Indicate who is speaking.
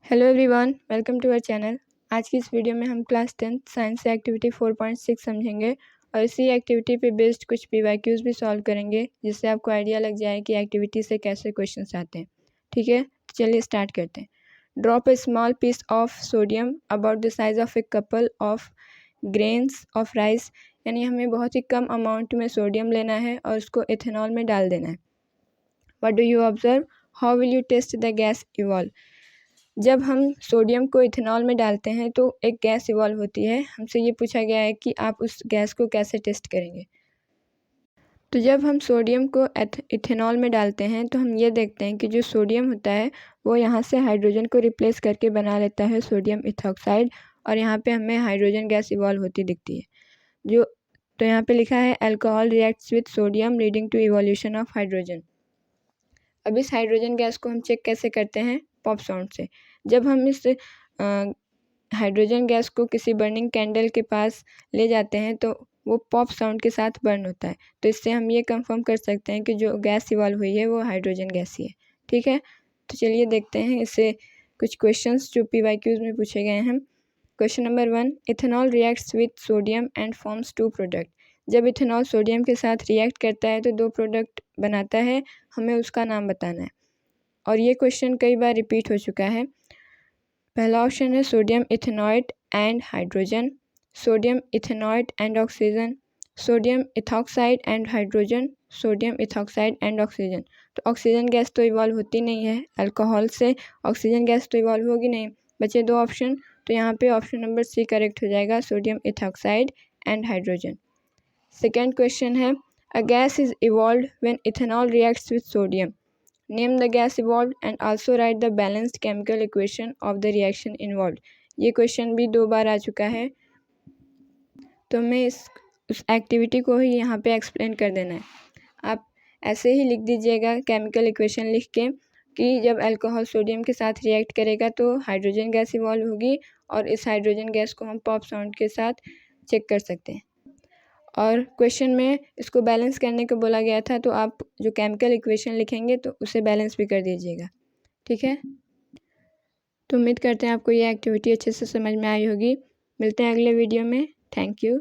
Speaker 1: Hello everyone, welcome to our channel. आज की इस वीडियो में हम क्लास 10th साइंस से एक्टिविटी 4.6 समझेंगे और इसी एक्टिविटी पे बेस्ड कुछ पीवाईक्यूज़ भी सॉल्व करेंगे, जिससे आपको आइडिया लग जाए कि एक्टिविटी से कैसे क्वेश्चंस आते हैं। ठीक है, तो चलिए स्टार्ट करते हैं। Drop a small piece of sodium about the size of a couple of grains of rice, यानी हमें बहुत ही कम अमाउंट में सोडियम लेना है और उसको इथेनॉल में डाल देना है। What do you observe? How will you test the gas evolve? जब हम सोडियम को इथेनॉल में डालते हैं तो एक गैस इवॉल्व होती है। हमसे ये पूछा गया है कि आप उस गैस को कैसे टेस्ट करेंगे। तो जब हम सोडियम को इथेनॉल में डालते हैं तो हम ये देखते हैं कि जो सोडियम होता है वो यहाँ से हाइड्रोजन को रिप्लेस करके बना लेता है सोडियम इथॉक्साइड, और यहाँ पे हमें हाइड्रोजन गैस इवॉल्व होती दिखती है। तो यहाँ पे लिखा है alcohol reacts with sodium leading to evolution of hydrogen. अब इस हाइड्रोजन गैस को हम चेक कैसे करते हैं? पॉप साउंड से। जब हम इस हाइड्रोजन गैस को किसी बर्निंग कैंडल के पास ले जाते हैं तो वो पॉप साउंड के साथ बर्न होता है। तो इससे हम ये कंफर्म कर सकते हैं कि जो गैस इवॉल्व हुई है वो हाइड्रोजन गैस ही है। ठीक है, तो चलिए देखते हैं इससे कुछ क्वेश्चंस जो पीवाईक्यूज़ में पूछे गए हैं। Question number 1, ethanol reacts with sodium and forms 2 product. जब इथेनॉल सोडियम के साथ रिएक्ट करता है तो 2 प्रोडक्ट बनाता है, हमें उसका नाम बताना है। और ये क्वेश्चन कई बार रिपीट हो चुका है। पहला ऑप्शन है sodium ethanoid and hydrogen, sodium ethanoid and oxygen, sodium ethoxide and hydrogen, sodium ethoxide and oxygen. तो ऑक्सीजन गैस तो इवॉल्व होती नहीं है, अल्कोहल से ऑक्सीजन गैस तो इवॉल्व होगी नहीं। बचे 2 ऑप्शन, तो यहाँ पे ऑप्शन नंबर सी करेक्ट हो जाएगा, sodium ethoxide and hydrogen. Second question है a gas is evolved when ethanol reacts with sodium. Name the gas evolved and also write the balanced chemical equation of the reaction involved। ये question भी 2 बार आ चुका है, तो हमें उस activity को ही यहाँ पे एक्सप्लेन कर देना है। आप ऐसे ही लिख दीजिएगा केमिकल इक्वेशन लिख के कि जब अल्कोहल सोडियम के साथ रिएक्ट करेगा तो हाइड्रोजन गैस इवॉल्व होगी, और इस हाइड्रोजन गैस को हम पॉप साउंड के साथ चेक कर सकते हैं। और क्वेश्चन में इसको बैलेंस करने को बोला गया था, तो आप जो केमिकल इक्वेशन लिखेंगे तो उसे बैलेंस भी कर दीजिएगा। ठीक है, तो उम्मीद करते हैं आपको ये एक्टिविटी अच्छे से समझ में आई होगी। मिलते हैं अगले वीडियो में। Thank you.